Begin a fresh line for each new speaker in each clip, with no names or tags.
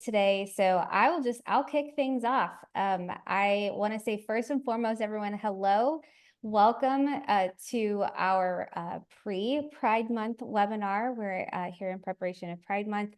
today, so I'll kick things off. I want to say first and foremost, everyone, hello. Welcome to our pre-Pride Month webinar. We're here in preparation of Pride Month,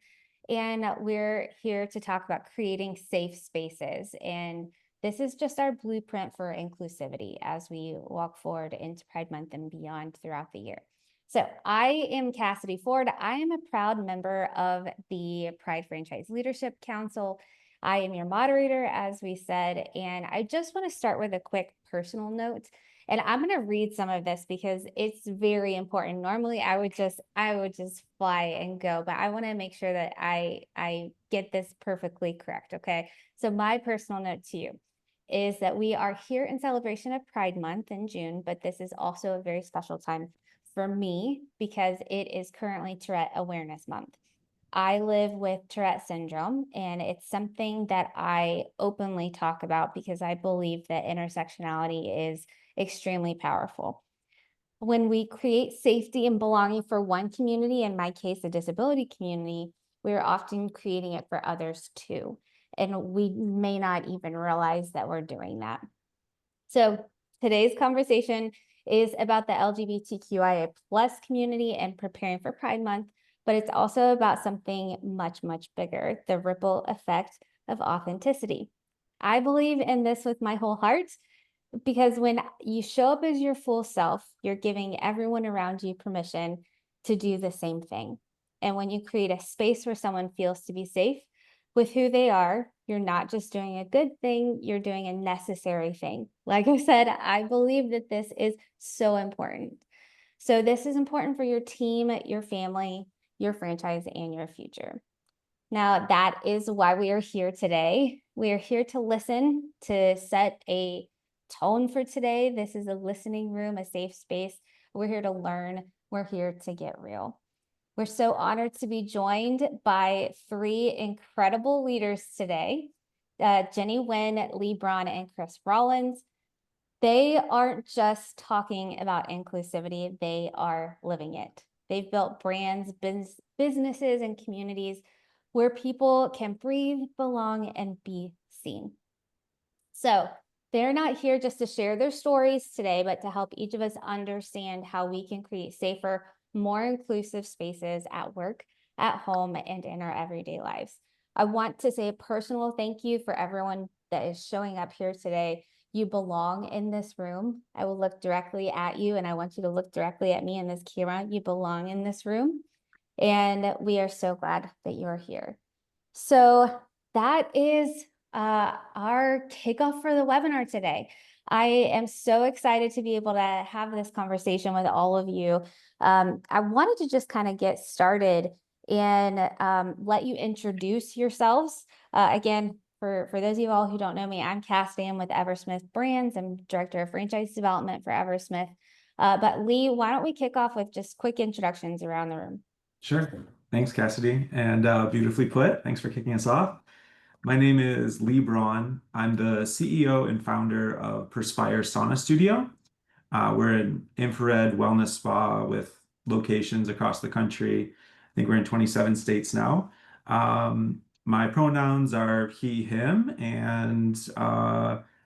and we're here to talk about creating safe spaces. And this is just our blueprint for inclusivity as we walk forward into Pride Month and beyond throughout the year. So I am Cassidy Ford. I am a proud member of the Pride Franchise Leadership Council. I am your moderator, as we said, and I just want to start with a quick personal note. And I'm going to read some of this because it's very important. Normally, I would just fly and go, but I want to make sure that I get this perfectly correct. Okay. So my personal note to you is that we are here in celebration of Pride Month in June, but this is also a very special time for me because it is currently Tourette Awareness Month. I live with Tourette syndrome, and it's something that I openly talk about because I believe that intersectionality is extremely powerful. When we create safety and belonging for one community, in my case, the disability community, we're often creating it for others too. And we may not even realize that we're doing that. So today's conversation is about the LGBTQIA plus community and preparing for Pride Month, but it's also about something much, much bigger, the ripple effect of authenticity. I believe in this with my whole heart because when you show up as your full self, you're giving everyone around you permission to do the same thing. And when you create a space where someone feels to be safe with who they are, you're not just doing a good thing, you're doing a necessary thing. Like I said, I believe that this is so important. So this is important for your team, your family, your franchise, and your future. Now, that is why we are here today. We are here to listen, to set a tone for today. This is a listening room, a safe space. We're here to learn. We're here to get real. We're so honored to be joined by three incredible leaders today, Jenny Nguyen, Lee Braun, and Chris Rollins. They aren't just talking about inclusivity, they are living it. They've built brands, businesses, and communities where people can breathe, belong, and be seen. So they're not here just to share their stories today, but to help each of us understand how we can create safer, more inclusive spaces at work, at home, and in our everyday lives. I want to say a personal thank you for everyone that is showing up here today. You belong in this room. I will look directly at you, and I want you to look directly at me in this camera. You belong in this room, and we are so glad that you're here. So that is our kickoff for the webinar today. I am so excited to be able to have this conversation with all of you. I wanted to just kind of get started and let you introduce yourselves. Again, for those of you all who don't know me, I'm Cassidy. I'm with EverSmith Brands. I'm Director of Franchise Development for EverSmith. But Lee, why don't we kick off with just quick introductions around the room?
Sure. Thanks, Cassidy, and beautifully put. Thanks for kicking us off. My name is Lee Braun. I'm the CEO and founder of Perspire Sauna Studio. We're an infrared wellness spa with locations across the country. I think we're in 27 states now. My pronouns are he, him, and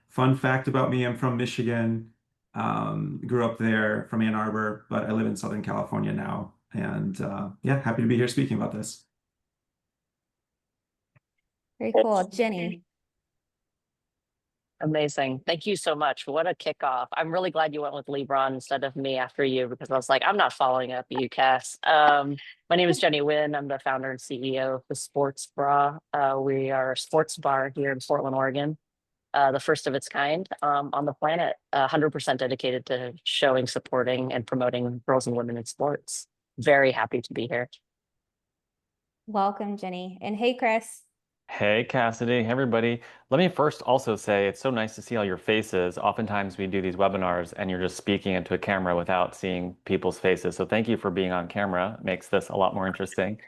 fun fact about me, I'm from Michigan. Grew up there from Ann Arbor, but I live in Southern California now. And yeah, happy to be here speaking about this.
Very cool. Jenny.
Amazing. Thank you so much. What a kickoff. I'm really glad you went with Lee Braun instead of me after you, because I was like, I'm not following up you, Cass. My name is Jenny Nguyen. I'm the founder and CEO of the Sports Bra. We are a sports bar here in Portland, Oregon, the first of its kind on the planet, 100% dedicated to showing, supporting, and promoting girls and women in sports. Very happy to be here.
Welcome, Jenny. And hey, Chris.
Hey, Cassidy. Hey, everybody. Let me first also say it's so nice to see all your faces. Oftentimes we do these webinars and you're just speaking into a camera without seeing people's faces. So thank you for being on camera. It makes this a lot more interesting.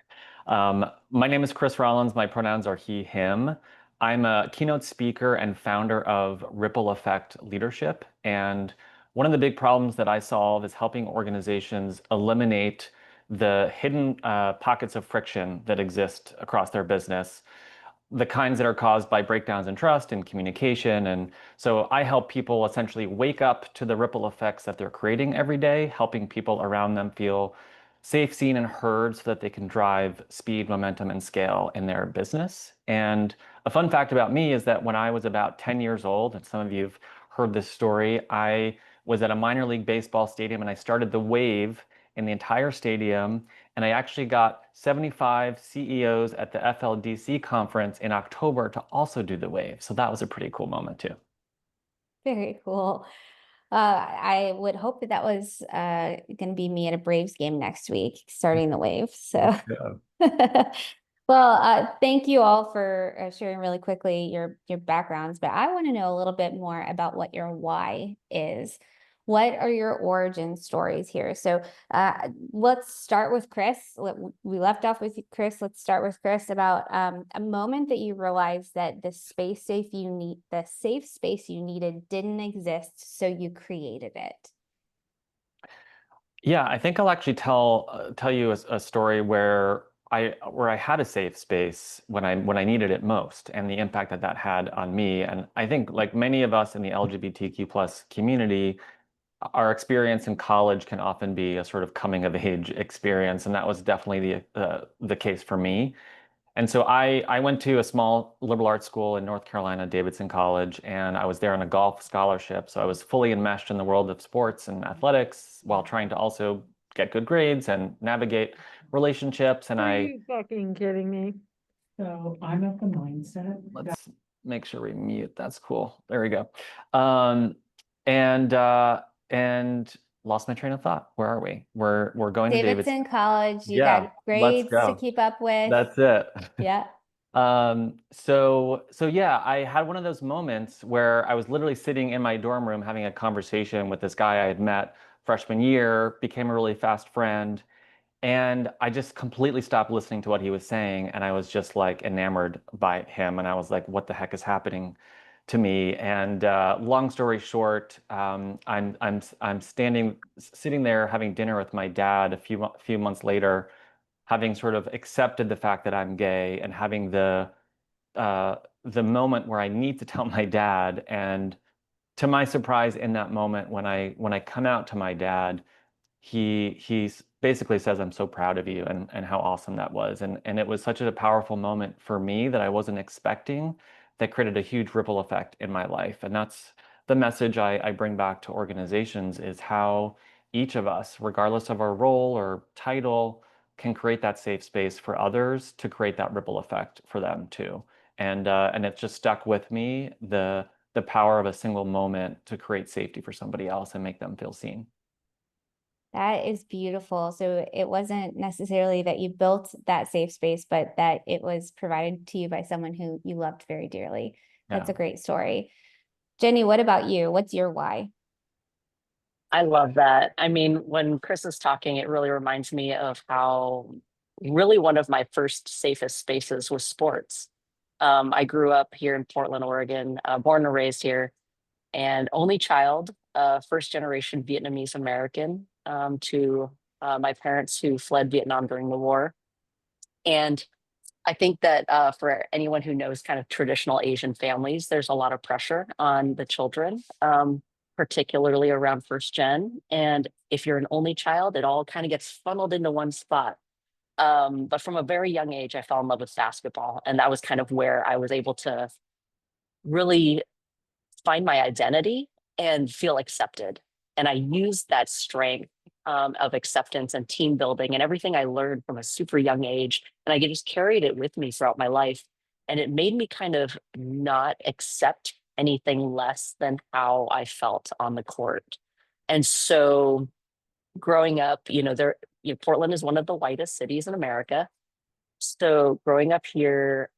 My name is Chris Rollins. My pronouns are he, him. I'm a keynote speaker and founder of Ripple Effect Leadership. And one of the big problems that I solve is helping organizations eliminate the hidden pockets of friction that exist across their business. the kinds that are caused by breakdowns in trust and communication. And so I help people essentially wake up to the ripple effects that they're creating every day, helping people around them feel safe, seen, and heard so that they can drive speed, momentum, and scale in their business. And a fun fact about me is that when I was about 10 years old, and some of you have heard this story, I was at a minor league baseball stadium and I started the wave in the entire stadium. And I actually got 75 CEOs at the FLDC conference in October to also do the wave. So that was a pretty cool moment too.
Very cool. I would hope that that was going to be me at a Braves game next week, starting the wave. So, well, thank you all for sharing really quickly your backgrounds. But I want to know a little bit more about what your why is. What are your origin stories here? So let's start with Chris. We left off with Chris. Let's start with Chris about a moment that you realized that the safe space you needed didn't exist, so you created it.
Yeah, I think I'll actually tell you a story where I had a safe space when I needed it most, and the impact that that had on me. And I think, like many of us in the LGBTQ plus community, our experience in college can often be a sort of coming of age experience, and that was definitely the case for me. And so I went to a small liberal arts school in North Carolina, Davidson College, and I was there on a golf scholarship. So I was fully enmeshed in the world of sports and athletics while trying to also get good grades and navigate relationships. And
Are you fucking kidding me?
So I'm of the mindset.
Let's make sure we mute. That's cool. There we go. And lost my train of thought. Where are we? We're going to
Davidson College. You
Yeah,
got grades
let's
to
go.
keep up with.
That's it.
Yeah.
So yeah, I had one of those moments where I was literally sitting in my dorm room having a conversation with this guy I had met freshman year, became a really fast friend, and I just completely stopped listening to what he was saying, and I was just like enamored by him, and I was like, what the heck is happening to me? And long story short, I'm sitting there having dinner with my dad a few months later, having sort of accepted the fact that I'm gay and having the moment where I need to tell my dad. And to my surprise, in that moment, when I come out to my dad, he basically says, I'm so proud of you, and how awesome that was. And it was such a powerful moment for me that I wasn't expecting, that created a huge ripple effect in my life. And that's the message I bring back to organizations, is how each of us, regardless of our role or title, can create that safe space for others to create that ripple effect for them too. And it's just stuck with me, the power of a single moment to create safety for somebody else and make them feel seen.
That is beautiful. So it wasn't necessarily that you built that safe space, but that it was provided to you by someone who you loved very dearly. That's a great story. Jenny, what about you? What's your why?
I love that. I mean, when Chris is talking, it really reminds me of how really one of my first safest spaces was sports. I grew up here in Portland, Oregon, born and raised here, and only child, first generation Vietnamese American, to my parents who fled Vietnam during the war. And I think that for anyone who knows kind of traditional Asian families, there's a lot of pressure on the children, particularly around first gen. And if you're an only child, it all kind of gets funneled into one spot. But from a very young age, I fell in love with basketball. And that was kind of where I was able to really find my identity and feel accepted. And I used that strength of acceptance and team building and everything I learned from a super young age. And I just carried it with me throughout my life. And it made me kind of not accept anything less than how I felt on the court. And so growing up, Portland is one of the whitest cities in America. So growing up here,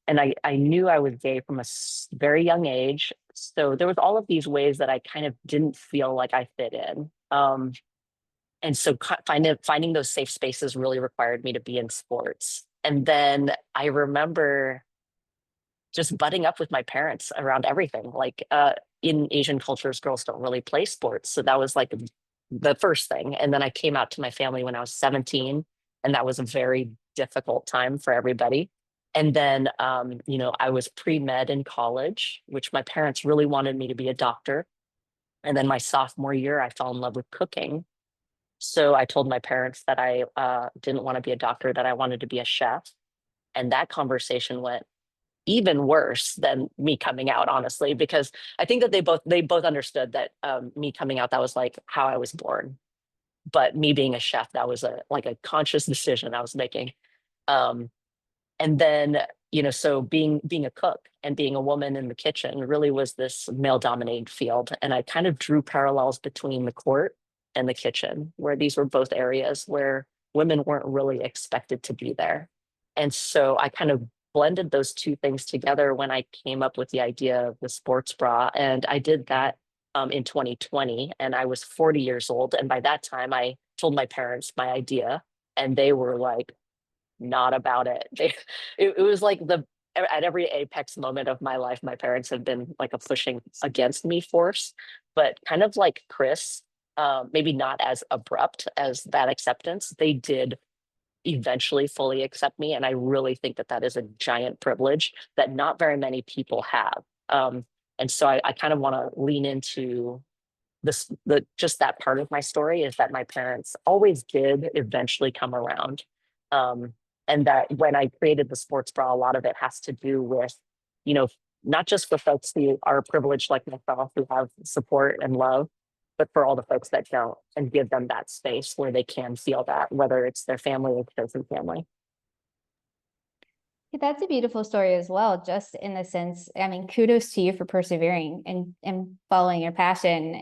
and I knew I was gay from a very young age. So there was all of these ways that I kind of didn't feel like I fit in. And so finding those safe spaces really required me to be in sports. And then I remember just butting up with my parents around everything. Like in Asian cultures, girls don't really play sports. So that was like the first thing. And then I came out to my family when I was 17, and that was a very difficult time for everybody. And then, I was pre-med in college, which my parents really wanted me to be a doctor. And then my sophomore year, I fell in love with cooking. So I told my parents that I didn't want to be a doctor, that I wanted to be a chef. And that conversation went even worse than me coming out, honestly, because I think that they both understood that me coming out, that was like how I was born. But me being a chef, that was a conscious decision I was making. Um, and then, so being a cook and being a woman in the kitchen really was this male dominated field. And I kind of drew parallels between the court and the kitchen, where these were both areas where women weren't really expected to be there. And so I kind of blended those two things together when I came up with the idea of the sports bra. And I did that in 2020, and I was 40 years old. And by that time, I told my parents my idea, and they were like, not about it. It was like at every apex moment of my life, my parents have been like a pushing against me force, but kind of like Chris, maybe not as abrupt as that acceptance. They did eventually fully accept me, and I really think that that is a giant privilege that not very many people have. And so I kind of want to lean into just that part of my story, is that my parents always did eventually come around. Um, and that when I created the sports bra, a lot of it has to do with, you know, not just for folks who are privileged like myself, who have support and love, but for all the folks that don't, and give them that space where they can feel that, whether it's their family or chosen family.
That's a beautiful story as well, just in the sense, I mean, kudos to you for persevering and following your passion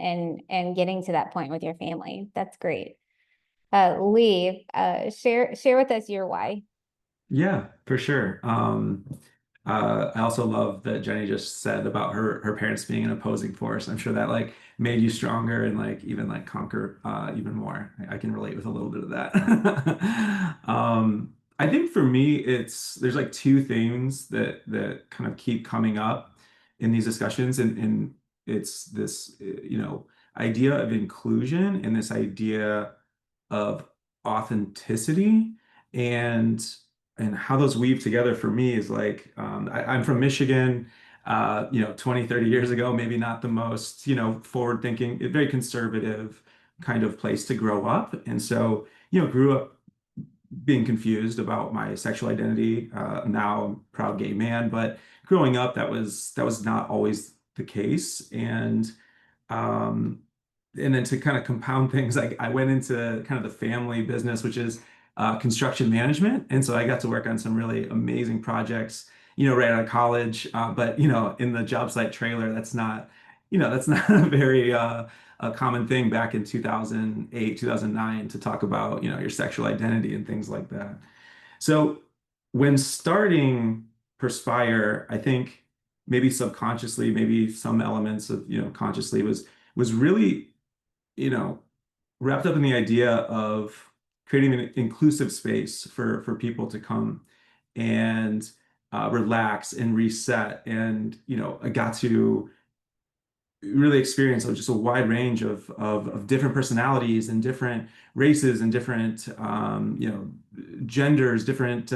and getting to that point with your family. That's great. Lee, share with us your why.
Yeah, for sure. I also love that Jenny just said about her parents being an opposing force. I'm sure that like made you stronger and like even like conquer even more. I can relate with a little bit of that. I think for me, there's like two things that kind of keep coming up in these discussions, and it's this idea of inclusion and this idea of authenticity, and how those weave together for me is like I'm from Michigan, 20, 30 years ago, maybe not the most, forward thinking, very conservative kind of place to grow up. And so, grew up being confused about my sexual identity. Now I'm a proud gay man, but growing up, that was not always the case. Um, and then to kind of compound things, I went into kind of the family business, which is construction management. And so I got to work on some really amazing projects, right out of college. But, in the job site trailer, that's not a very a common thing back in 2008, 2009 to talk about, your sexual identity and things like that. So when starting Perspire, I think maybe subconsciously, maybe some elements of, consciously was really, wrapped up in the idea of creating an inclusive space for people to come and relax and reset. And, I got to really experience just a wide range of different personalities and different races and different, genders, different,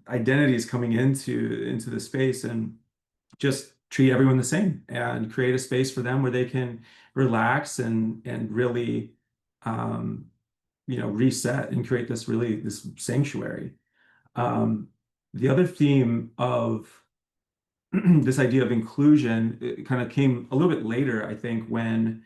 identities coming into the space, and just treat everyone the same and create a space for them where they can relax and really reset and create this sanctuary. The other theme of this idea of inclusion, it kind of came a little bit later, I think, when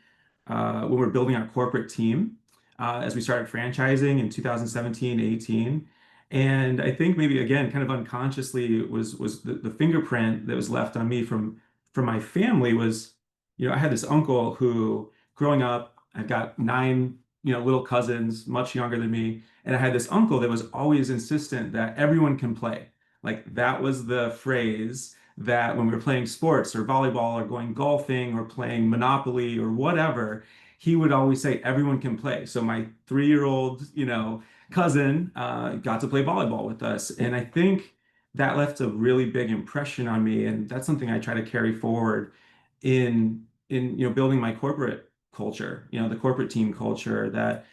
we're building our corporate team, as we started franchising in 2017, 18. And I think maybe again, kind of unconsciously, it was the fingerprint that was left on me from my family was, I had this uncle who, growing up, I've got 9, little cousins, much younger than me. And I had this uncle that was always insistent that everyone can play. Like that was the phrase that when we were playing sports or volleyball or going golfing or playing Monopoly or whatever, he would always say everyone can play. So my 3-year-old, cousin got to play volleyball with us. And I think that left a really big impression on me. And that's something I try to carry forward in building my corporate culture, the corporate team culture, that,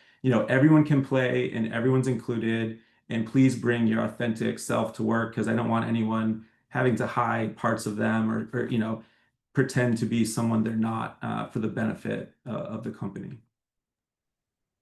everyone can play and everyone's included. and please bring your authentic self to work because I don't want anyone having to hide parts of them or pretend to be someone they're not for the benefit of the company.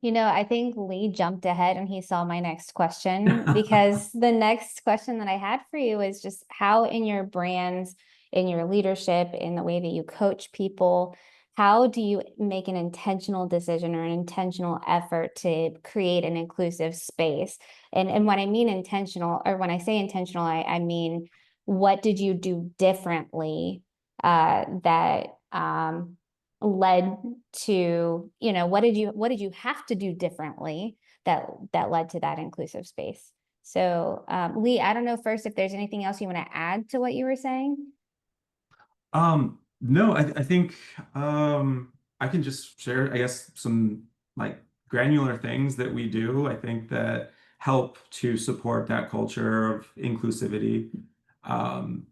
I think Lee jumped ahead and he saw my next question because the next question that I had for you is just how in your brands, in your leadership, in the way that you coach people, how do you make an intentional decision or an intentional effort to create an inclusive space? And when I mean intentional, or when I say intentional, I mean, what did you do differently that led to, what did you have to do differently that led to that inclusive space? So Lee, I don't know first if there's anything else you want to add to what you were saying.
No, I think I can just share, I guess, some like granular things that we do, I think that help to support that culture of inclusivity. Um,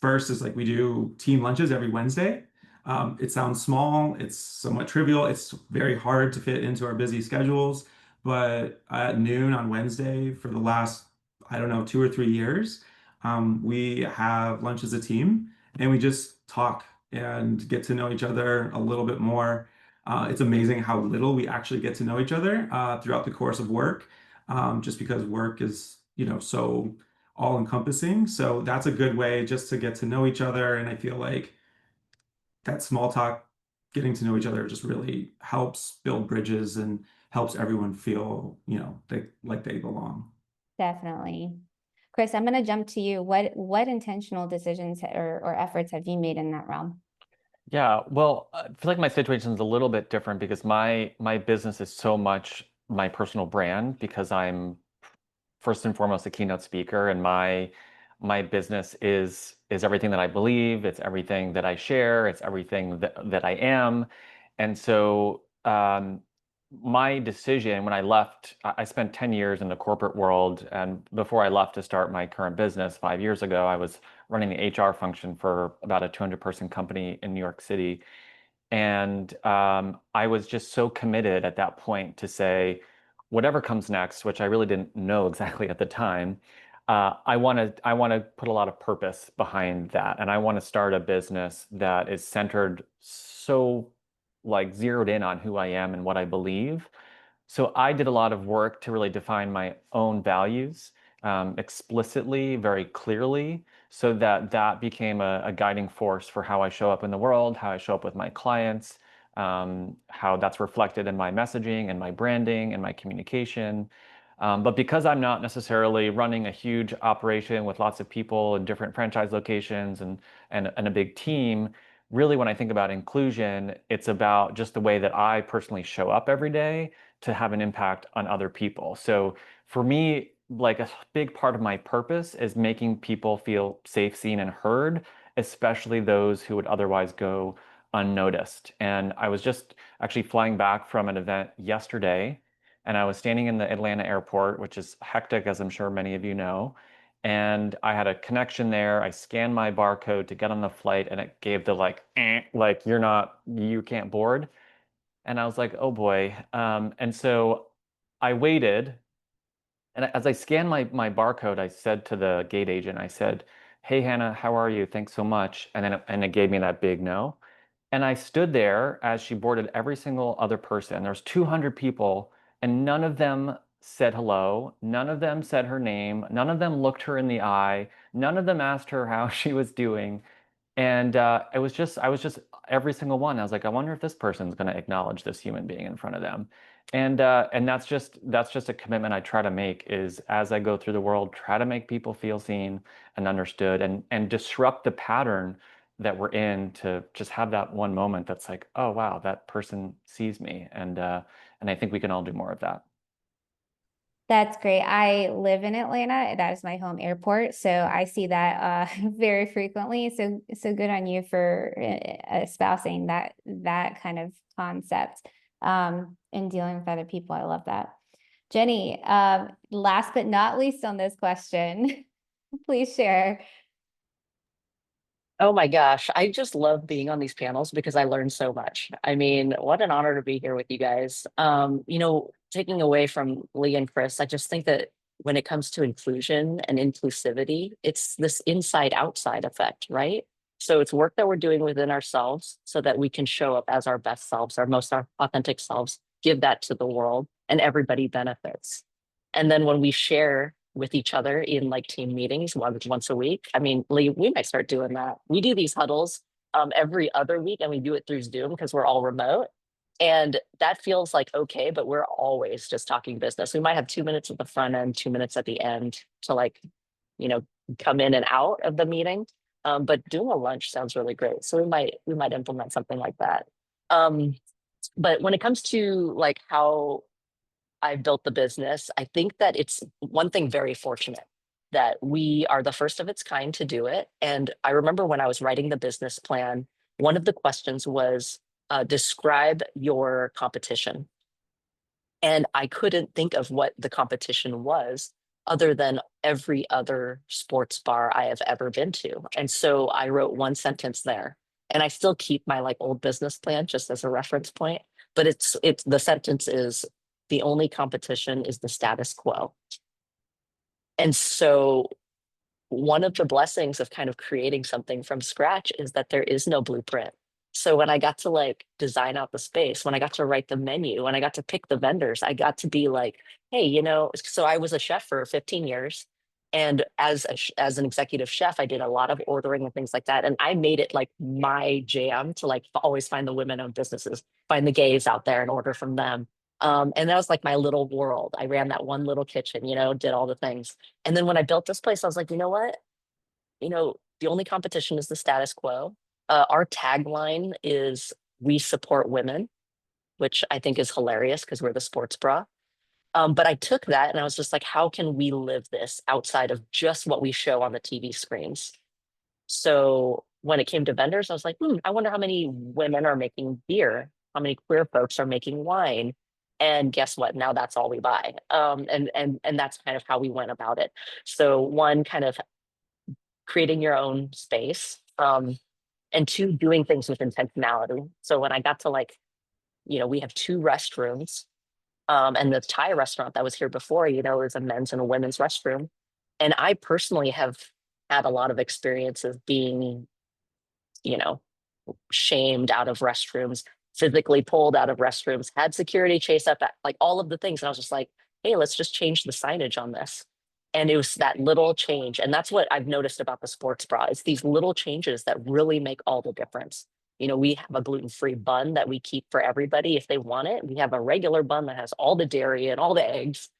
First is like we do team lunches every Wednesday. It sounds small, it's somewhat trivial, it's very hard to fit into our busy schedules, but at noon on Wednesday for the last, I don't know, 2 or 3 years, we have lunch as a team and we just talk and get to know each other a little bit more. It's amazing how little we actually get to know each other throughout the course of work, just because work is, so all encompassing. So that's a good way just to get to know each other. And I feel like that small talk, getting to know each other just really helps build bridges and helps everyone feel, like they belong.
Definitely. Chris, I'm going to jump to you. What intentional decisions or efforts have you made in that realm?
Yeah, well, I feel like my situation is a little bit different because my business is so much my personal brand because I'm first and foremost a keynote speaker, and my business is everything that I believe, it's everything that I share, it's everything that I am. And so my decision when I left, I spent 10 years in the corporate world, and before I left to start my current business 5 years ago, I was running the HR function for about a 200-person company in New York City. And I was just so committed at that point to say, whatever comes next, which I really didn't know exactly at the time, I want to put a lot of purpose behind that, and I want to start a business that is centered so like zeroed in on who I am and what I believe. So I did a lot of work to really define my own values explicitly, very clearly, so that became a guiding force for how I show up in the world, how I show up with my clients, how that's reflected in my messaging and my branding and my communication. But because I'm not necessarily running a huge operation with lots of people in different franchise locations and a big team, really when I think about inclusion, it's about just the way that I personally show up every day to have an impact on other people. So for me, like a big part of my purpose is making people feel safe, seen, and heard, especially those who would otherwise go unnoticed. And I was just actually flying back from an event yesterday, and I was standing in the Atlanta airport, which is hectic, as I'm sure many of you know. And I had a connection there. I scanned my barcode to get on the flight, and it gave the like you can't board. And I was like, oh boy. And so I waited. And as I scanned my barcode, I said to the gate agent, I said, hey, Hannah, how are you? Thanks so much. And it gave me that big no. And I stood there as she boarded every single other person. There's 200 people, and none of them said hello. None of them said her name. None of them looked her in the eye. None of them asked her how she was doing. And I was just every single one. I was like, I wonder if this person's going to acknowledge this human being in front of them. And that's just a commitment I try to make is as I go through the world, try to make people feel seen and understood and disrupt the pattern that we're in to just have that one moment that's like, oh wow, that person sees me. And I think we can all do more of that.
That's great. I live in Atlanta. That is my home airport. So I see that very frequently. So good on you for espousing that kind of concept and dealing with other people. I love that. Jenny, last but not least on this question, please share.
Oh my gosh, I just love being on these panels because I learn so much. I mean, what an honor to be here with you guys. Taking away from Lee and Chris, I just think that when it comes to inclusion and inclusivity, it's this inside outside effect, right? So it's work that we're doing within ourselves so that we can show up as our best selves, our most authentic selves, give that to the world, and everybody benefits. And then when we share with each other in like team meetings once a week, I mean, Lee, we might start doing that. We do these huddles every other week, and we do it through Zoom because we're all remote. And that feels like okay, but we're always just talking business. We might have 2 minutes at the front end, 2 minutes at the end to like, you know, come in and out of the meeting. But doing a lunch sounds really great. So we might implement something like that. But when it comes to like how I built the business, I think that it's one thing very fortunate that we are the first of its kind to do it. And I remember when I was writing the business plan, one of the questions was describe your competition. And I couldn't think of what the competition was other than every other sports bar I have ever been to. And so I wrote one sentence there. And I still keep my like old business plan just as a reference point. But it's the sentence is the only competition is the status quo. And so one of the blessings of kind of creating something from scratch is that there is no blueprint. So when I got to like design out the space, when I got to write the menu, when I got to pick the vendors, I got to be like, hey, you know, so I was a chef for 15 years. And as as an executive chef, I did a lot of ordering and things like that. And I made it like my jam to like always find the women-owned businesses, find the gays out there and order from them. And that was like my little world. I ran that one little kitchen, you know, did all the things. And then when I built this place, I was like, you know what? You know, the only competition is the status quo. Our tagline is "We support women," which I think is hilarious because we're the sports bra. But I took that and I was just like, how can we live this outside of just what we show on the TV screens? So when it came to vendors, I was like, I wonder how many women are making beer, how many queer folks are making wine. And guess what? Now that's all we buy. And that's kind of how we went about it. So one, kind of creating your own space. And two, doing things with intentionality. So when I got to like, you know, we have 2 restrooms. And the Thai restaurant that was here before, you know, is a men's and a women's restroom. And I personally have had a lot of experience of being, you know, shamed out of restrooms, physically pulled out of restrooms, had security chase up, like all of the things. And I was just like, hey, let's just change the signage on this. And it was that little change. And that's what I've noticed about the sports bra. It's these little changes that really make all the difference. You know, we have a gluten-free bun that we keep for everybody if they want it. We have a regular bun that has all the dairy and all the eggs.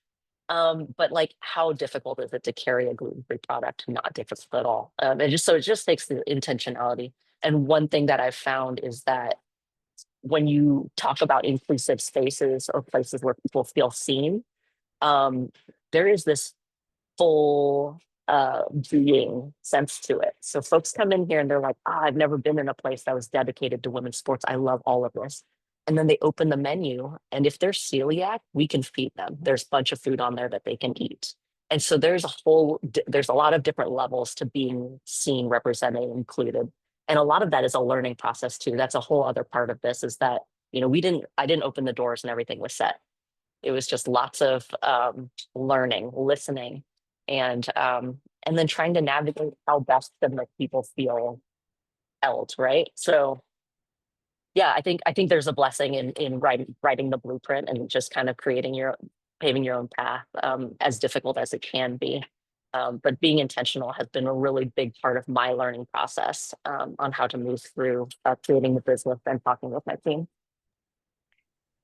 But like, how difficult is it to carry a gluten-free product? Not difficult at all. It just takes the intentionality. And one thing that I've found is that when you talk about inclusive spaces or places where people feel seen, there is this full being sense to it. So folks come in here and they're like, I've never been in a place that was dedicated to women's sports. I love all of this. And then they open the menu, and if they're celiac, we can feed them. There's a bunch of food on there that they can eat. And so there's a lot of different levels to being seen, represented, included. And a lot of that is a learning process too. That's a whole other part of this, is that, you know, I didn't open the doors and everything was set. It was just lots of learning, listening, and then trying to navigate how best to make people feel held, right? So yeah, I think there's a blessing in writing the blueprint and just kind of paving your own path, as difficult as it can be. But being intentional has been a really big part of my learning process, on how to move through creating the business and talking with my team.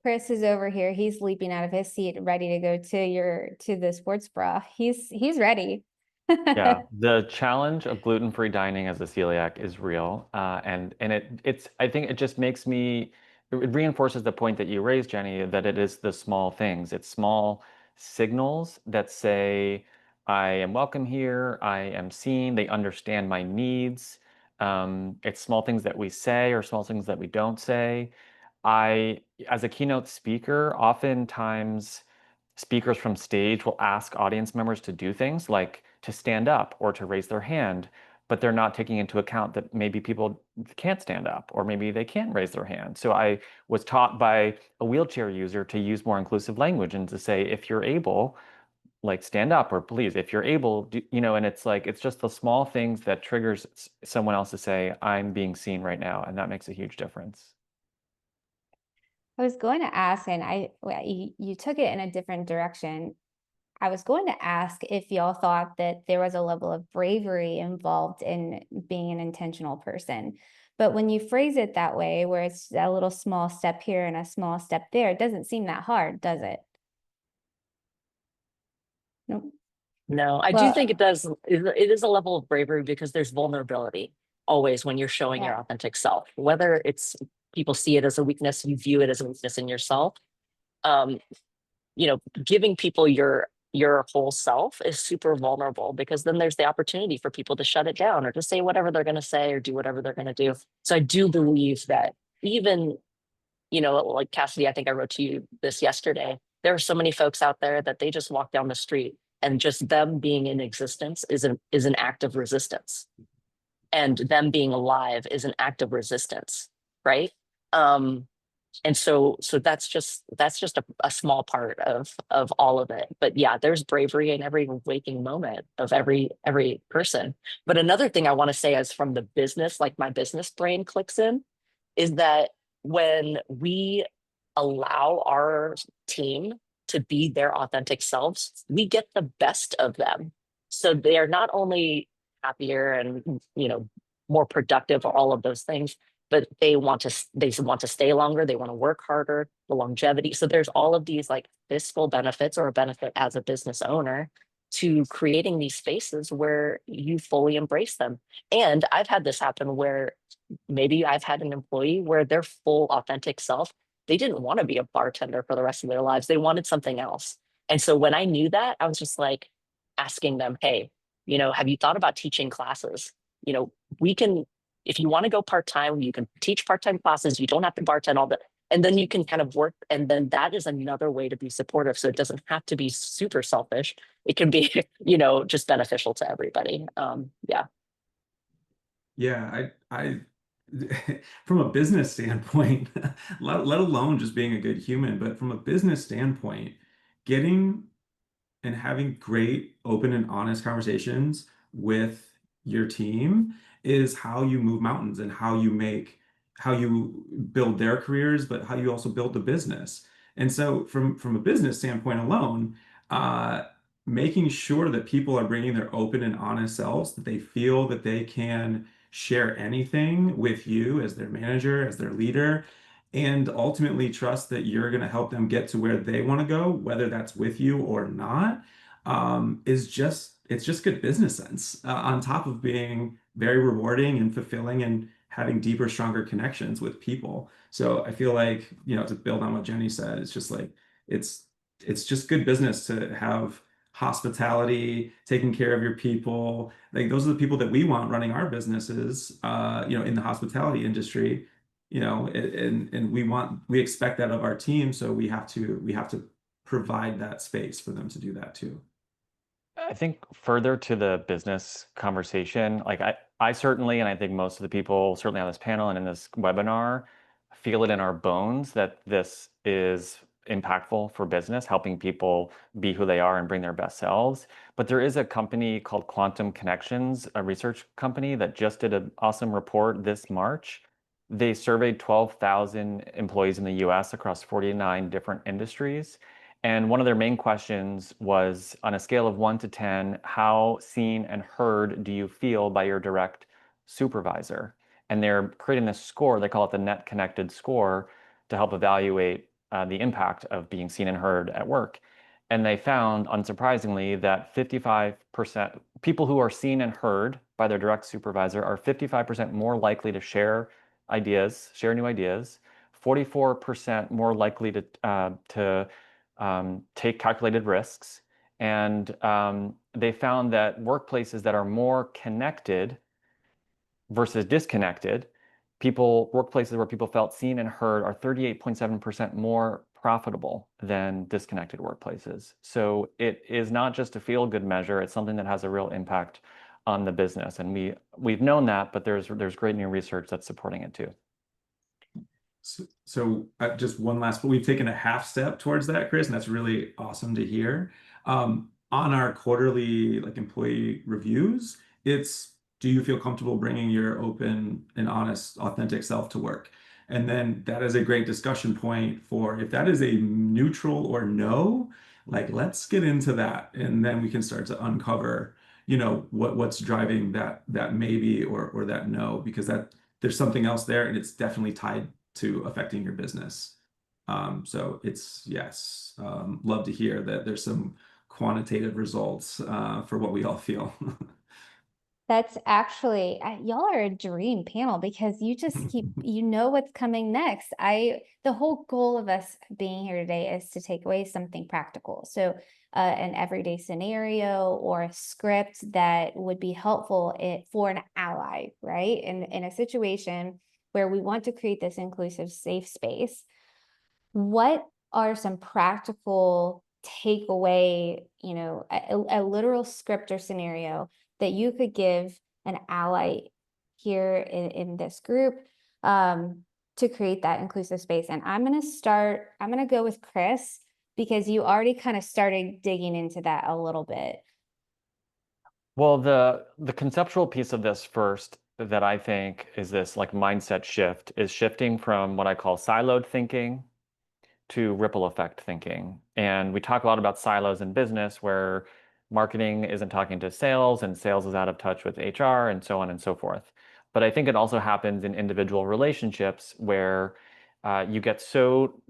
Chris is over here. He's leaping out of his seat, ready to go to the sports bra. He's ready.
Yeah, the challenge of gluten-free dining as a celiac is real, and it's I think it just makes me, it reinforces the point that you raised, Jenny, that it is the small things. It's small signals that say, I am welcome here, I am seen, they understand my needs. It's small things that we say or small things that we don't say. As a keynote speaker, oftentimes speakers from stage will ask audience members to do things like to stand up or to raise their hand, but they're not taking into account that maybe people can't stand up or maybe they can't raise their hand. So I was taught by a wheelchair user to use more inclusive language and to say, if you're able, like stand up, or please, if you're able, and it's like, it's just the small things that triggers someone else to say, I'm being seen right now. And that makes a huge difference.
I was going to ask, and you took it in a different direction. I was going to ask if y'all thought that there was a level of bravery involved in being an intentional person. But when you phrase it that way, where it's a little small step here and a small step there, it doesn't seem that hard, does it? Nope.
No, I do think it does. It is a level of bravery because there's vulnerability always when you're showing your authentic self, whether it's people see it as a weakness, you view it as a weakness in yourself. Um, Giving people your whole self is super vulnerable, because then there's the opportunity for people to shut it down or to say whatever they're going to say or do whatever they're going to do. So I do believe that even, like Cassidy, I think I wrote to you this yesterday, there are so many folks out there that they just walk down the street, and just them being in existence is an act of resistance, and them being alive is an act of resistance, right? And so that's just a small part of all of it. But yeah, there's bravery in every waking moment of every person. But another thing I want to say is, from the business, like my business brain clicks in, is that when we allow our team to be their authentic selves, we get the best of them. So they are not only happier and, more productive, or all of those things, but they want to stay longer, they want to work harder, the longevity. So there's all of these like fiscal benefits, or a benefit as a business owner, to creating these spaces where you fully embrace them. And I've had this happen where maybe I've had an employee where their full authentic self, they didn't want to be a bartender for the rest of their lives. They wanted something else. And so when I knew that, I was just like asking them, hey, have you thought about teaching classes? We can, if you want to go part-time, you can teach part-time classes. You don't have to bartend all the, and then you can kind of work. And then that is another way to be supportive. So it doesn't have to be super selfish. It can be, just beneficial to everybody. Yeah.
Yeah, I from a business standpoint, let alone just being a good human, but from a business standpoint, getting and having great, open and honest conversations with your team is how you move mountains, and how you build their careers, but how you also build the business. And so from a business standpoint alone, uh, making sure that people are bringing their open and honest selves, that they feel that they can share anything with you as their manager, as their leader, and ultimately trust that you're going to help them get to where they want to go, whether that's with you or not, it's just good business sense, on top of being very rewarding and fulfilling, and having deeper, stronger connections with people. So I feel like, to build on what Jenny said, it's just like, it's it's just good business to have hospitality, taking care of your people. Like, those are the people that we want running our businesses, in the hospitality industry, and we expect that of our team. So we have to provide that space for them to do that too.
I think further to the business conversation, like I certainly, and I think most of the people certainly on this panel and in this webinar, feel it in our bones that this is impactful for business, helping people be who they are and bring their best selves. But there is a company called Quantum Connections, a research company that just did an awesome report this March. They surveyed 12,000 employees in the US across 49 different industries. And one of their main questions was, on a scale of 1 to 10, how seen and heard do you feel by your direct supervisor? And they're creating this score, they call it the Net Connected score, to help evaluate the impact of being seen and heard at work. And they found, unsurprisingly, that 55% people who are seen and heard by their direct supervisor are 55% more likely to share new ideas, 44% more likely to take calculated risks. And they found that workplaces that are more connected versus disconnected, workplaces where people felt seen and heard are 38.7% more profitable than disconnected workplaces. So it is not just a feel-good measure, it's something that has a real impact on the business. And we've known that, but there's great new research that's supporting it too.
So just one last, but we've taken a half step towards that, Chris, and that's really awesome to hear. on our quarterly like employee reviews, it's, do you feel comfortable bringing your open and honest, authentic self to work? And then that is a great discussion point for if that is a neutral or no, like let's get into that, and then we can start to uncover, what's driving that maybe or that no, because that there's something else there, and it's definitely tied to affecting your business. So it's yes, love to hear that there's some quantitative results for what we all feel.
That's actually, y'all are a dream panel because you just keep, you know what's coming next. The whole goal of us being here today is to take away something practical. So an everyday scenario or a script that would be helpful for an ally, right? In a situation where we want to create this inclusive, safe space. What are some practical takeaway, a literal script or scenario that you could give an ally here in this group to create that inclusive space? And I'm going to go with Chris, because you already kind of started digging into that a little bit.
Well, the conceptual piece of this first that I think is this like mindset shift is shifting from what I call siloed thinking to ripple effect thinking. And we talk a lot about silos in business where marketing isn't talking to sales and sales is out of touch with HR and so on and so forth. But I think it also happens in individual relationships where you get so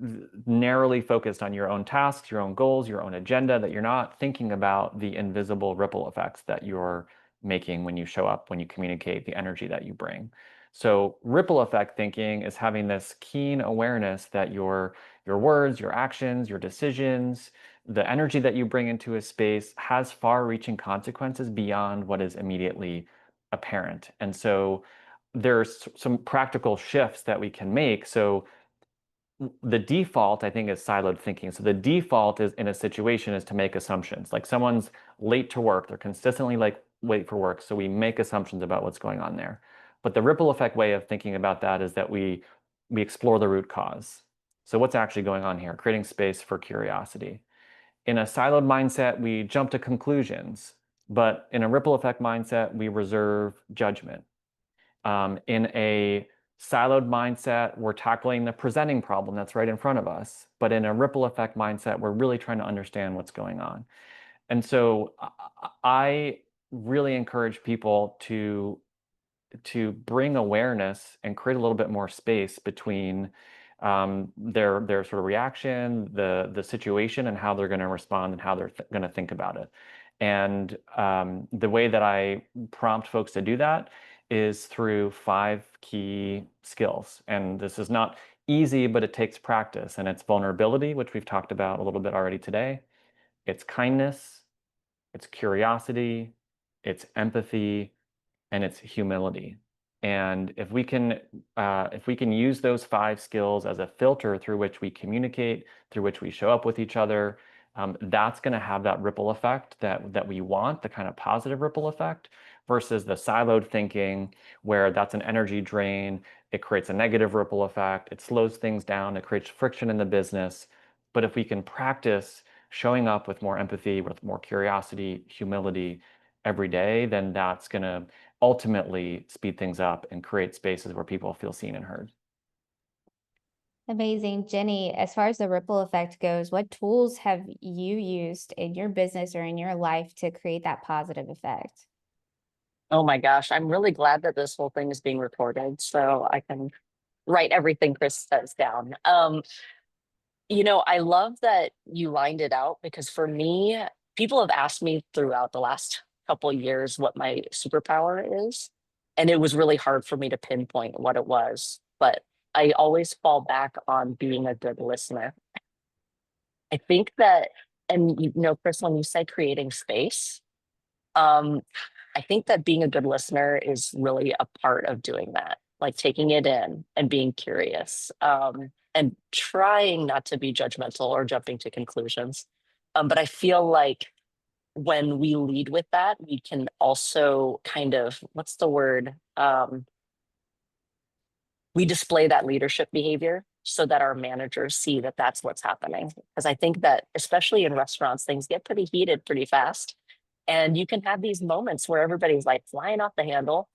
narrowly focused on your own tasks, your own goals, your own agenda, that you're not thinking about the invisible ripple effects that you're making when you show up, when you communicate, the energy that you bring. So ripple effect thinking is having this keen awareness that your words, your actions, your decisions, the energy that you bring into a space has far-reaching consequences beyond what is immediately apparent. And so there's some practical shifts that we can make. So the default, I think, is siloed thinking. So the default is in a situation is to make assumptions. Like someone's late to work, they're consistently late for work. So we make assumptions about what's going on there. But the ripple effect way of thinking about that is that we explore the root cause. So what's actually going on here? Creating space for curiosity. In a siloed mindset, we jump to conclusions. But in a ripple effect mindset, we reserve judgment. In a siloed mindset, we're tackling the presenting problem that's right in front of us. But in a ripple effect mindset, we're really trying to understand what's going on. And so I really encourage people to bring awareness and create a little bit more space between their sort of reaction, the situation, and how they're going to respond and how they're going to think about it. And the way that I prompt folks to do that is through 5 key skills. And this is not easy, but it takes practice. And it's vulnerability, which we've talked about a little bit already today. It's kindness, it's curiosity, it's empathy, and it's humility. And if we can use those 5 skills as a filter through which we communicate, through which we show up with each other, that's going to have that ripple effect that we want, the kind of positive ripple effect, versus the siloed thinking where that's an energy drain. It creates a negative ripple effect. It slows things down. It creates friction in the business. But if we can practice showing up with more empathy, with more curiosity, humility every day, then that's going to ultimately speed things up and create spaces where people feel seen and heard.
Amazing. Jenny, as far as the ripple effect goes, what tools have you used in your business or in your life to create that positive effect?
Oh my gosh, I'm really glad that this whole thing is being recorded so I can write everything Chris says down. I love that you lined it out because for me, people have asked me throughout the last couple of years what my superpower is. And it was really hard for me to pinpoint what it was. But I always fall back on being a good listener. I think that, and Chris, when you say creating space, I think that being a good listener is really a part of doing that, like taking it in and being curious, and trying not to be judgmental or jumping to conclusions. But I feel like when we lead with that, we can also kind of, what's the word? We display that leadership behavior so that our managers see that that's what's happening. Because I think that, especially in restaurants, things get pretty heated pretty fast. And you can have these moments where everybody's like flying off the handle.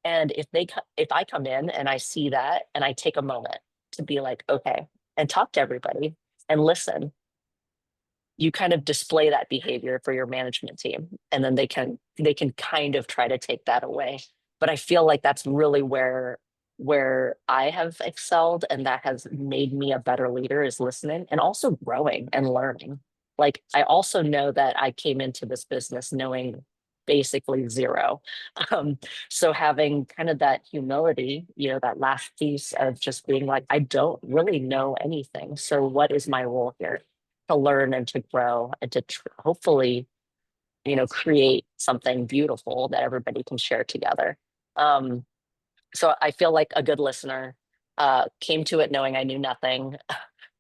And if I come in and I see that and I take a moment to be like, okay, and talk to everybody and listen, you kind of display that behavior for your management team, and then they can kind of try to take that away. But I feel like that's really where I have excelled, and that has made me a better leader, is listening and also growing and learning. Like, I also know that I came into this business knowing basically zero. Um, so having kind of that humility, that last piece of just being like, I don't really know anything. So what is my role here? To learn and to grow and to hopefully, create something beautiful that everybody can share together. So I feel like a good listener, came to it knowing I knew nothing.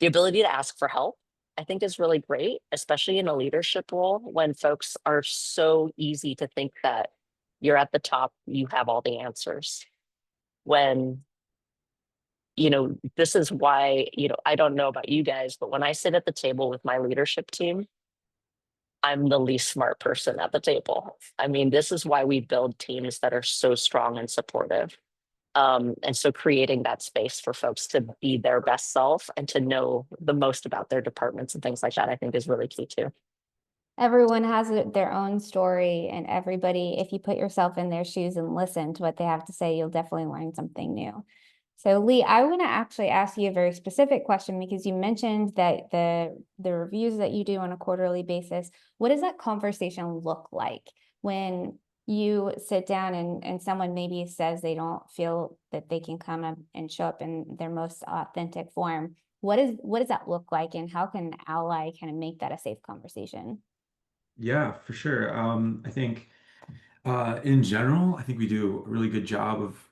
The ability to ask for help, I think, is really great, especially in a leadership role when folks are so easy to think that you're at the top, you have all the answers. When, this is why, I don't know about you guys, but when I sit at the table with my leadership team, I'm the least smart person at the table. I mean, this is why we build teams that are so strong and supportive. And so creating that space for folks to be their best self and to know the most about their departments and things like that, I think, is really key too.
Everyone has their own story, and everybody, if you put yourself in their shoes and listen to what they have to say, you'll definitely learn something new. So Lee, I want to actually ask you a very specific question, because you mentioned that the reviews that you do on a quarterly basis, what does that conversation look like when you sit down and someone maybe says they don't feel that they can come up and show up in their most authentic form? What does that look like, and how can an ally kind of make that a safe conversation?
Yeah, for sure. I think in general, I think we do a really good job of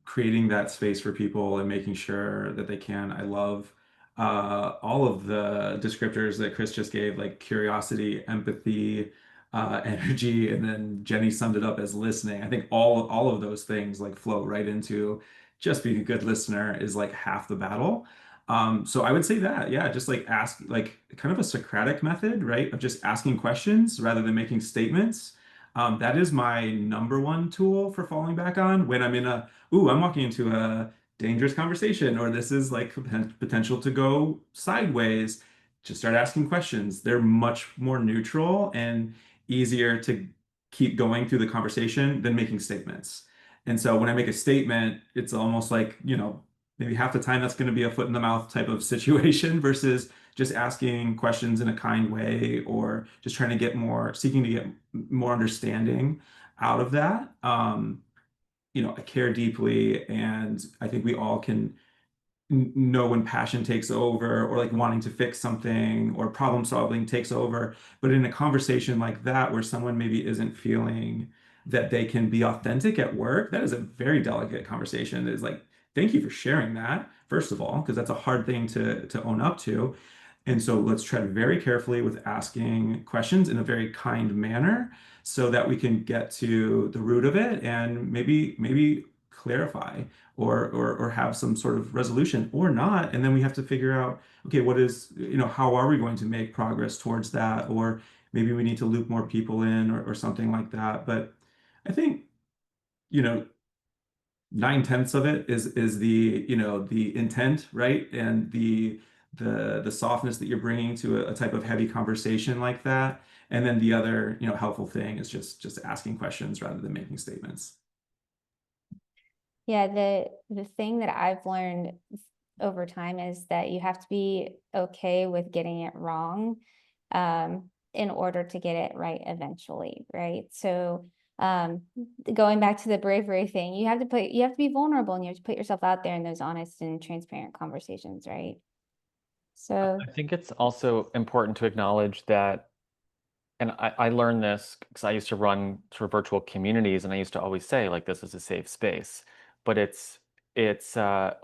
creating that space for people and making sure that they can. I love all of the descriptors that Chris just gave, like curiosity, empathy, energy, and then Jenny summed it up as listening. I think all of those things like flow right into just being a good listener is like half the battle. So I would say that, yeah, just like ask, like kind of a Socratic method, right? Of just asking questions rather than making statements. That is my number one tool for falling back on when I'm I'm walking into a dangerous conversation, or this is like potential to go sideways. Just start asking questions. They're much more neutral and easier to keep going through the conversation than making statements. And so when I make a statement, it's almost like, maybe half the time that's going to be a foot in the mouth type of situation versus just asking questions in a kind way, or just trying to seeking to get more understanding out of that. I care deeply, and I think we all can know when passion takes over, or like wanting to fix something or problem solving takes over. But in a conversation like that, where someone maybe isn't feeling that they can be authentic at work, that is a very delicate conversation. It's like, thank you for sharing that, first of all, because that's a hard thing to own up to. And so let's tread very carefully with asking questions in a very kind manner so that we can get to the root of it and maybe clarify or have some sort of resolution, or not. And then we have to figure out, okay, how are we going to make progress towards that? Or maybe we need to loop more people in, or something like that. But I think, 9/10 of it is the intent, right? And the softness that you're bringing to a type of heavy conversation like that. And then the other, helpful thing is just asking questions rather than making statements.
Yeah, the thing that I've learned over time is that you have to be okay with getting it wrong, in order to get it right eventually, right? So going back to the bravery thing, you have to be vulnerable, and you have to put yourself out there in those honest and transparent conversations, right? So
I think it's also important to acknowledge that, and I learned this because I used to run sort of virtual communities, and I used to always say, like, this is a safe space. But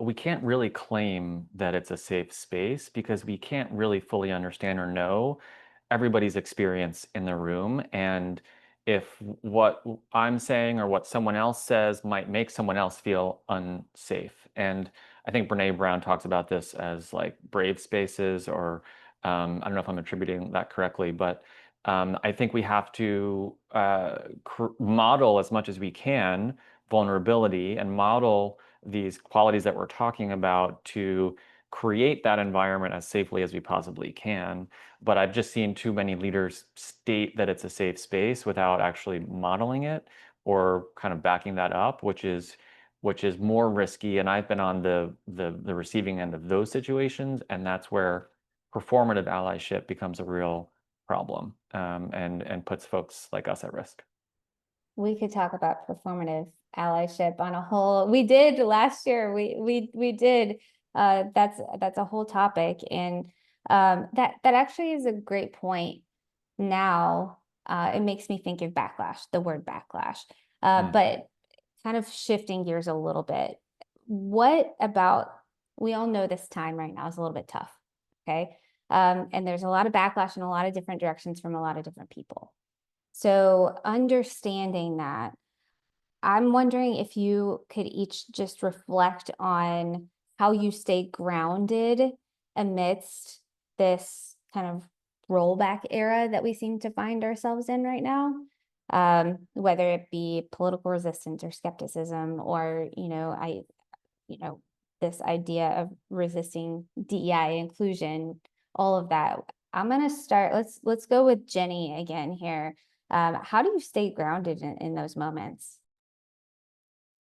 we can't really claim that it's a safe space because we can't really fully understand or know everybody's experience in the room. And if what I'm saying or what someone else says might make someone else feel unsafe. And I think Brene Brown talks about this as like brave spaces, or I don't know if I'm attributing that correctly, but I think we have to model as much as we can vulnerability and model these qualities that we're talking about to create that environment as safely as we possibly can. But I've just seen too many leaders state that it's a safe space without actually modeling it or kind of backing that up, which is more risky. And I've been on the receiving end of those situations, and that's where performative allyship becomes a real problem, and puts folks like us at risk.
We could talk about performative allyship on a whole. We did last year. We did. That's a whole topic, and that actually is a great point. Now, it makes me think of backlash, the word backlash. But kind of shifting gears a little bit. What about, we all know this time right now is a little bit tough, okay? And there's a lot of backlash in a lot of different directions from a lot of different people. So understanding that, I'm wondering if you could each just reflect on how you stay grounded amidst this kind of rollback era that we seem to find ourselves in right now, whether it be political resistance or skepticism, or, this idea of resisting DEI inclusion, all of that. I'm going to start, let's go with Jenny again here. How do you stay grounded in those moments?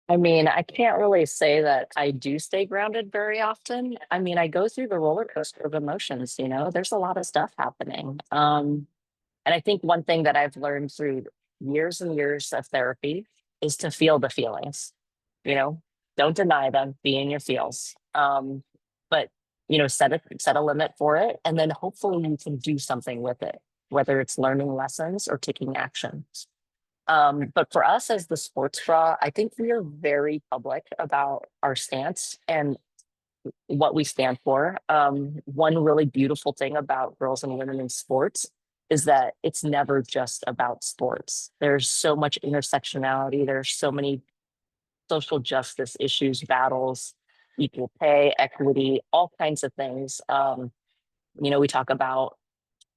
I mean, I can't really say that I do stay grounded very often. I mean, I go through the roller coaster of emotions, there's a lot of stuff happening. And I think one thing that I've learned through years and years of therapy is to feel the feelings, don't deny them, be in your feels. But, set a limit for it. And then hopefully you can do something with it, whether it's learning lessons or taking action. But for us as the sports bra, I think we are very public about our stance and what we stand for. One really beautiful thing about girls and women in sports is that it's never just about sports. There's so much intersectionality. There's so many social justice issues, battles, equal pay, equity, all kinds of things. We talk about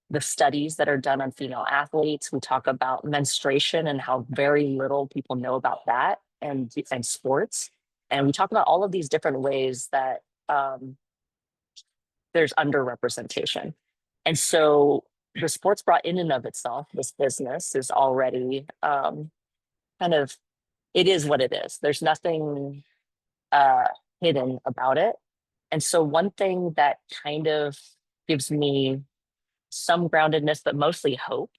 the studies that are done on female athletes. We talk about menstruation and how very little people know about that and sports. And we talk about all of these different ways that there's underrepresentation. And so the sports bra in and of itself, this business is already it is what it is. There's nothing hidden about it. And so one thing that kind of gives me some groundedness, but mostly hope,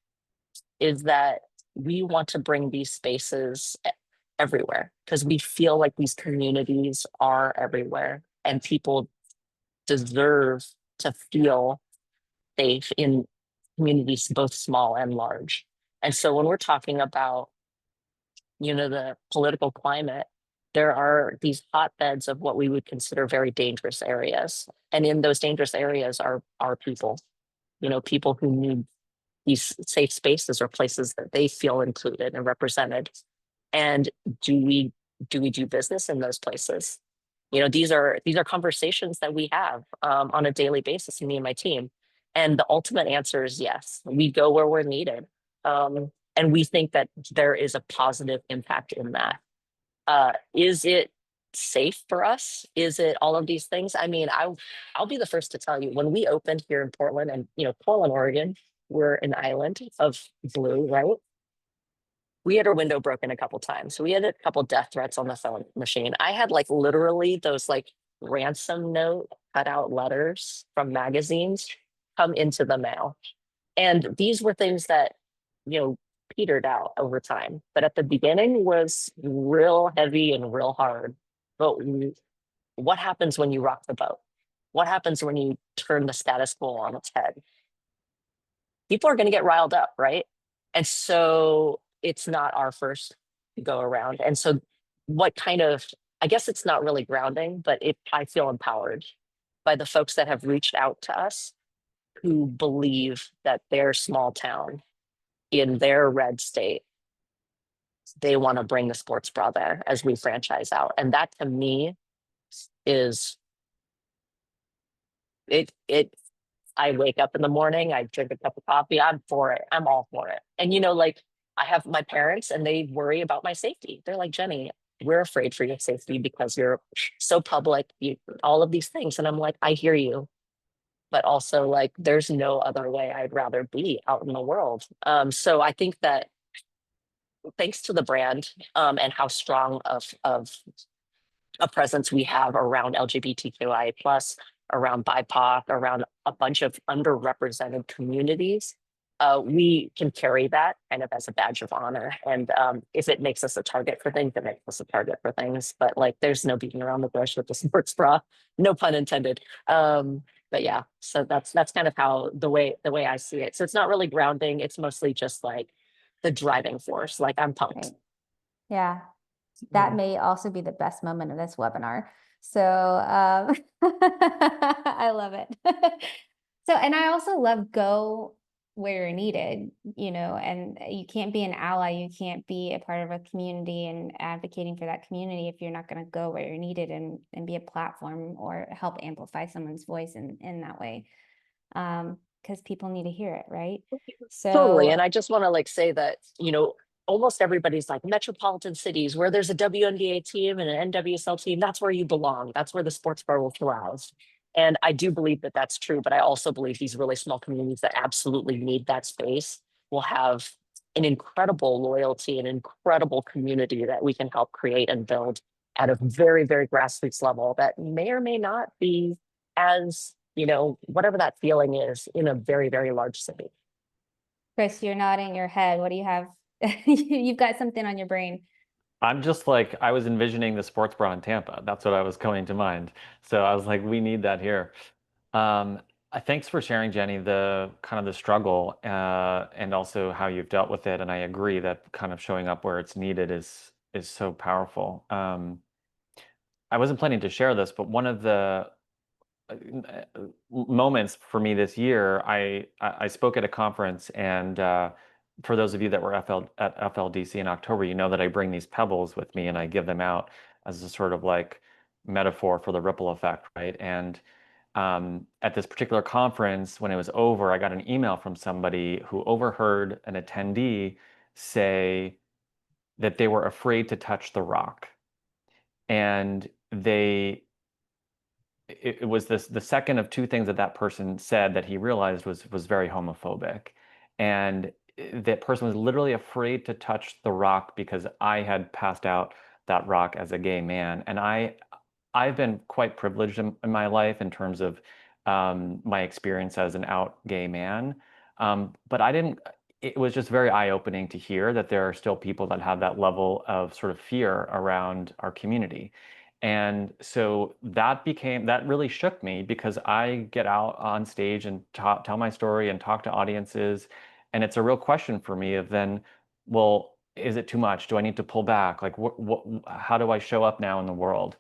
is that we want to bring these spaces everywhere because we feel like these communities are everywhere and people deserve to feel safe in communities, both small and large. And so when we're talking about, the political climate, there are these hotbeds of what we would consider very dangerous areas. And in those dangerous areas are people, people who need these safe spaces or places that they feel included and represented. And do we do business in those places? These are conversations that we have on a daily basis, me and my team. And the ultimate answer is yes. We go where we're needed. And we think that there is a positive impact in that. Is it safe for us? Is it all of these things? I mean, I'll be the first to tell you, when we opened here in Portland, and Portland, Oregon, we're an island of blue, right? We had our window broken a couple times. So we had a couple death threats on the phone machine. I had literally those ransom note cut out letters from magazines come into the mail. And these were things that, petered out over time. But at the beginning was real heavy and real hard. But what happens when you rock the boat? What happens when you turn the status quo on its head? People are going to get riled up, right? And so it's not our first go around. And so I guess it's not really grounding, but I feel empowered by the folks that have reached out to us who believe that their small town in their red state, they want to bring the sports bra there as we franchise out. And that to me is it. I wake up in the morning, I drink a cup of coffee, I'm for it. I'm all for it. And like I have my parents and they worry about my safety. They're like, Jenny, we're afraid for your safety because you're so public, all of these things. And I'm like, I hear you. But also like there's no other way I'd rather be out in the world. So I think that thanks to the brand and how strong of a presence we have around LGBTQIA plus, around BIPOC, around a bunch of underrepresented communities, we can carry that kind of as a badge of honor. And if it makes us a target for things, it makes us a target for things. But like, there's no beating around the bush with the sports bra, no pun intended. But yeah, so that's kind of how the way I see it. So it's not really grounding. It's mostly just like the driving force. Like I'm pumped.
Right. Yeah. That may also be the best moment of this webinar. So I love it. So, and I also love go where you're needed, and you can't be an ally. You can't be a part of a community and advocating for that community if you're not going to go where you're needed and be a platform or help amplify someone's voice in that way. Because people need to hear it, right? So
totally. And I just want to like say that, almost everybody's like metropolitan cities where there's a WNBA team and an NWSL team. That's where you belong. That's where the sports bar will thrive. And I do believe that that's true, but I also believe these really small communities that absolutely need that space will have an incredible loyalty, an incredible community that we can help create and build at a very, very grassroots level that may or may not be as, whatever that feeling is in a very, very large city.
Chris, you're nodding your head. What do you have? You've got something on your brain.
I'm just like, I was envisioning the sports bra in Tampa. That's what I was coming to mind. So I was like, we need that here. Thanks for sharing, Jenny, the kind of the struggle and also how you've dealt with it. And I agree that kind of showing up where it's needed is so powerful. I wasn't planning to share this, but one of the moments for me this year, I spoke at a conference, and for those of you that were at FLDC in October, you know that I bring these pebbles with me and I give them out as a sort of like metaphor for the ripple effect, right? And at this particular conference, when it was over, I got an email from somebody who overheard an attendee say that they were afraid to touch the rock. And it was the second of two things that person said that he realized was very homophobic. And that person was literally afraid to touch the rock because I had passed out that rock as a gay man. And I've been quite privileged in my life in terms of my experience as an out gay man. But it was just very eye-opening to hear that there are still people that have that level of sort of fear around our community. And so that really shook me because I get out on stage and tell my story and talk to audiences. And it's a real question for me of then, well, is it too much? Do I need to pull back? Like, how do I show up now in the world?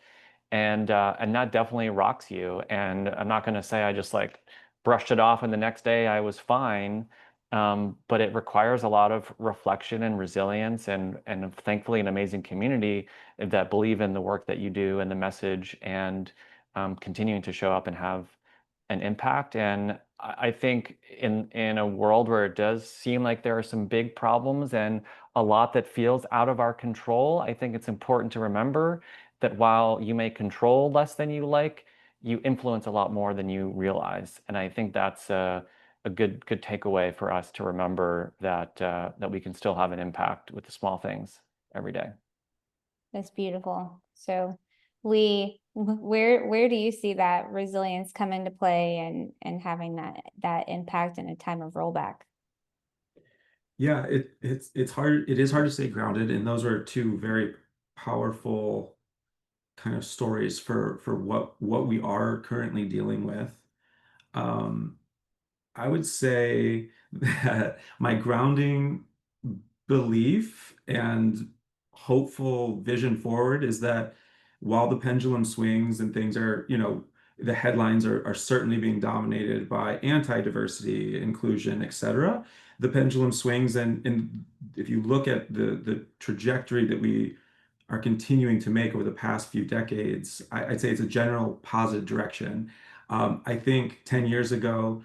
And that definitely rocks you. And I'm not going to say I just like brushed it off and the next day I was fine. But it requires a lot of reflection and resilience and thankfully an amazing community that believe in the work that you do and the message and continuing to show up and have an impact. And I think in a world where it does seem like there are some big problems and a lot that feels out of our control, I think it's important to remember that while you may control less than you like, you influence a lot more than you realize. And I think that's a good takeaway for us to remember that we can still have an impact with the small things every day.
That's beautiful. So where do you see that resilience come into play and having that impact in a time of rollback?
Yeah, it's hard. It is hard to stay grounded, and those are two very powerful kind of stories for what we are currently dealing with. I would say that my grounding belief and hopeful vision forward is that while the pendulum swings and things are, the headlines are certainly being dominated by anti-diversity, inclusion, etc., the pendulum swings, and if you look at the trajectory that we are continuing to make over the past few decades, I'd say it's a general positive direction. I think 10 years ago,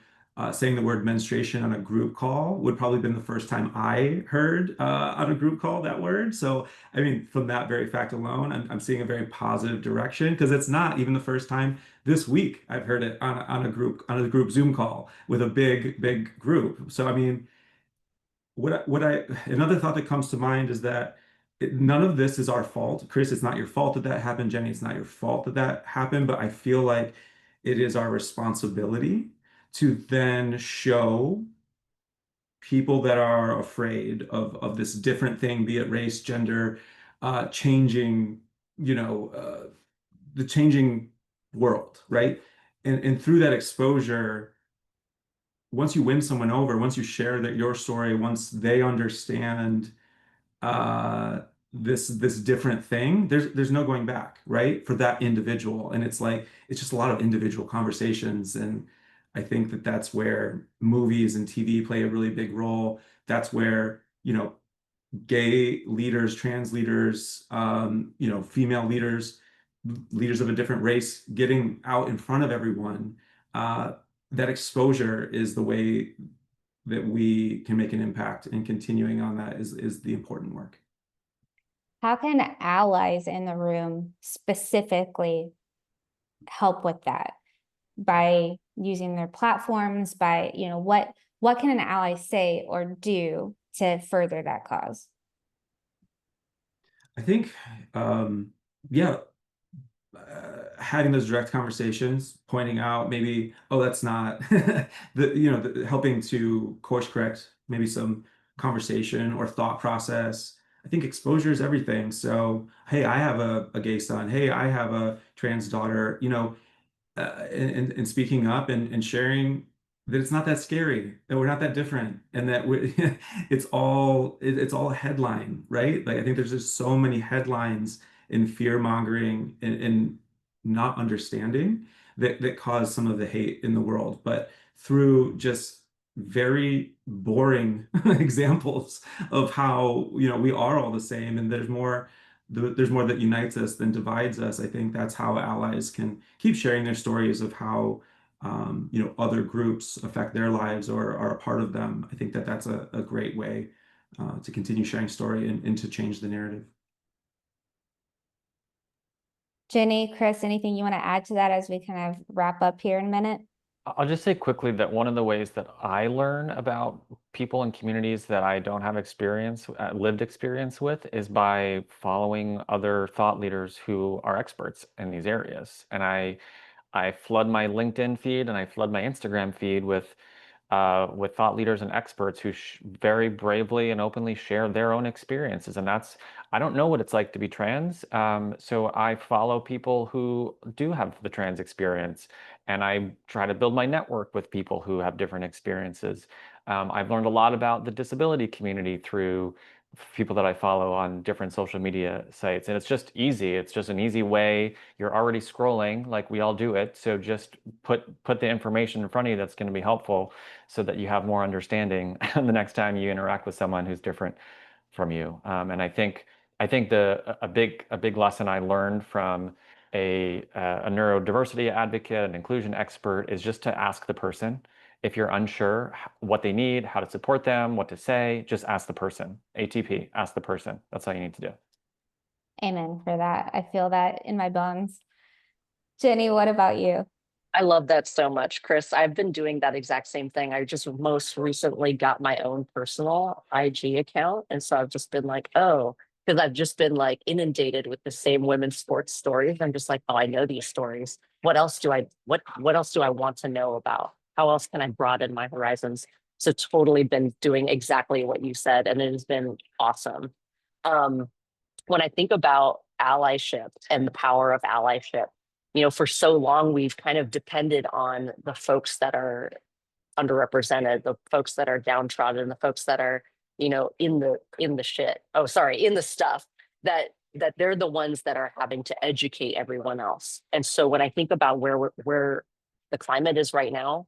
saying the word menstruation on a group call would probably been the first time I heard on a group call that word. So, I mean, from that very fact alone, I'm seeing a very positive direction, because it's not even the first time this week I've heard it on a group Zoom call with a big group. So, I mean, another thought that comes to mind is that none of this is our fault. Chris, it's not your fault that that happened. Jenny, it's not your fault that that happened, but I feel like it is our responsibility to then show people that are afraid of this different thing, be it race, gender, changing, the changing world, right? And through that exposure, once you win someone over, once you share that your story, once they understand this different thing, there's no going back, right? For that individual. And it's just a lot of individual conversations. And I think that that's where movies and TV play a really big role. That's where, gay leaders, trans leaders, female leaders, leaders of a different race getting out in front of everyone. That exposure is the way that we can make an impact, and continuing on that is the important work.
How can allies in the room specifically help with that? By using their platforms, by, what can an ally say or do to further that cause?
I think, yeah, having those direct conversations, pointing out maybe, oh, that's not helping to course correct maybe some conversation or thought process. I think exposure is everything. So, hey, I have a gay son. Hey, I have a trans daughter. And speaking up and sharing that it's not that scary, that we're not that different, and that it's all a headline, right? Like, I think there's just so many headlines and fear mongering and not understanding that cause some of the hate in the world. But through just very boring examples of how we are all the same, and there's more that unites us than divides us. I think that's how allies can keep sharing their stories of how other groups affect their lives or are a part of them. I think that that's a great way to continue sharing story and to change the narrative.
Jenny, Chris, anything you want to add to that as we kind of wrap up here in a minute?
I'll just say quickly that one of the ways that I learn about people and communities that I don't have lived experience with, is by following other thought leaders who are experts in these areas. And I flood my LinkedIn feed and I flood my Instagram feed with thought leaders and experts who very bravely and openly share their own experiences. And I don't know what it's like to be trans. So I follow people who do have the trans experience, and I try to build my network with people who have different experiences. I've learned a lot about the disability community through people that I follow on different social media sites. And it's just easy. It's just an easy way. You're already scrolling, like we all do it. So just put the information in front of you that's going to be helpful, so that you have more understanding the next time you interact with someone who's different from you. And I think a big lesson I learned from a neurodiversity advocate, an inclusion expert, is just to ask the person. If you're unsure what they need, how to support them, what to say, just ask the person. ATP, ask the person. That's all you need to do.
Amen for that. I feel that in my bones. Jenny, what about you?
I love that so much, Chris. I've been doing that exact same thing. I just most recently got my own personal IG account. And so I've just been like, oh, because I've just been like inundated with the same women's sports stories. I'm just like, oh, I know these stories. What else do I want to know about? How else can I broaden my horizons? So totally been doing exactly what you said, and it has been awesome. When I think about allyship and the power of allyship, for so long we've kind of depended on the folks that are underrepresented, the folks that are downtrodden, the folks that are, in the shit. Oh, sorry, in the stuff that they're the ones that are having to educate everyone else. And so when I think about where the climate is right now,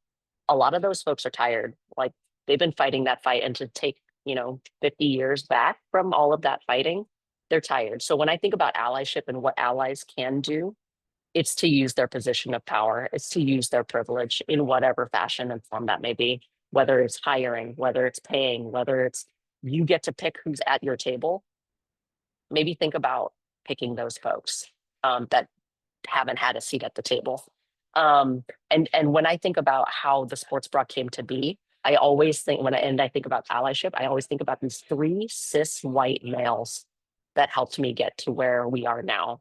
a lot of those folks are tired. Like, they've been fighting that fight, and to take 50 years back from all of that fighting, They're tired. So when I think about allyship and what allies can do, it's to use their position of power. It's to use their privilege in whatever fashion and form that may be, whether it's hiring, whether it's paying, whether it's you get to pick who's at your table. Maybe think about picking those folks that haven't had a seat at the table. And when I think about how the sports bra came to be, I always think I think about allyship, I always think about these 3 cis white males that helped me get to where we are now.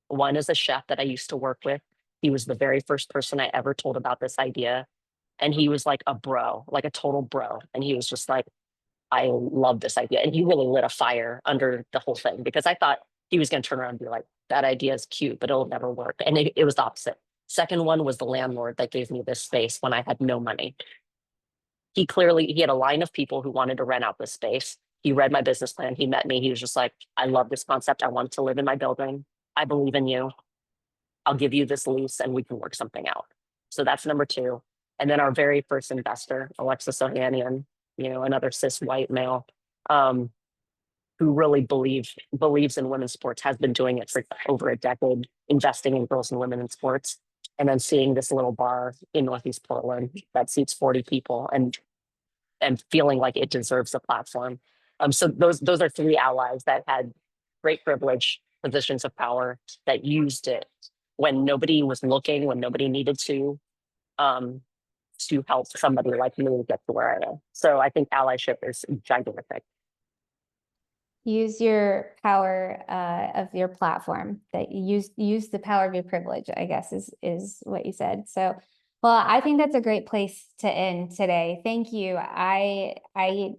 One is a chef that I used to work with. He was the very first person I ever told about this idea. And he was like a bro, like a total bro. And he was just like, I love this idea. And he really lit a fire under the whole thing because I thought he was going to turn around and be like, that idea is cute, but it'll never work. And it was the opposite. Second one was the landlord that gave me this space when I had no money. He had a line of people who wanted to rent out this space. He read my business plan. He met me. He was just like, I love this concept. I want to live in my building. I believe in you. I'll give you this lease and we can work something out. So that's number 2. And then our very first investor, Alexis Ohanian, another cis white male, who really believes in women's sports, has been doing it for over a decade, investing in girls and women in sports. And then seeing this little bar in Northeast Portland that seats 40 people and feeling like it deserves a platform. So those are 3 allies that had great privilege, positions of power, that used it when nobody was looking, when nobody needed to help somebody like me get to where I am. So I think allyship is gigantic.
Use your power of your platform, that you use the power of your privilege, I guess is what you said. So, well, I think that's a great place to end today. Thank you. I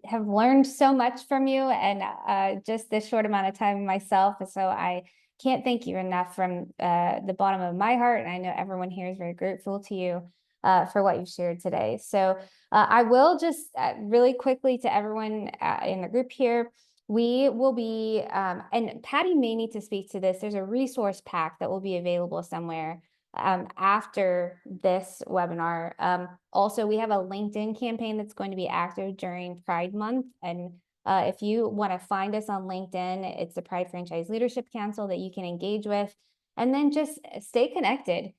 have learned so much from you and just this short amount of time myself. So I can't thank you enough from the bottom of my heart. And I know everyone here is very grateful to you for what you've shared today. So I will just really quickly to everyone in the group here, we will be, and Patty may need to speak to this, there's a resource pack that will be available somewhere after this webinar. Also, we have a LinkedIn campaign that's going to be active during Pride Month. And if you want to find us on LinkedIn, it's the Pride Franchise Leadership Council that you can engage with. And then just stay connected.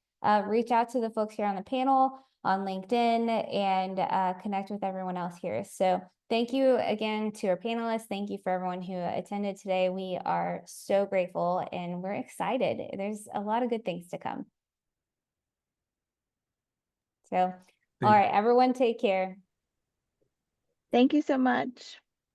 Reach out to the folks here on the panel on LinkedIn and connect with everyone else here. So thank you again to our panelists. Thank you for everyone who attended today. We are so grateful and we're excited. There's a lot of good things to come. So, all right, everyone take care.
Thank you so much.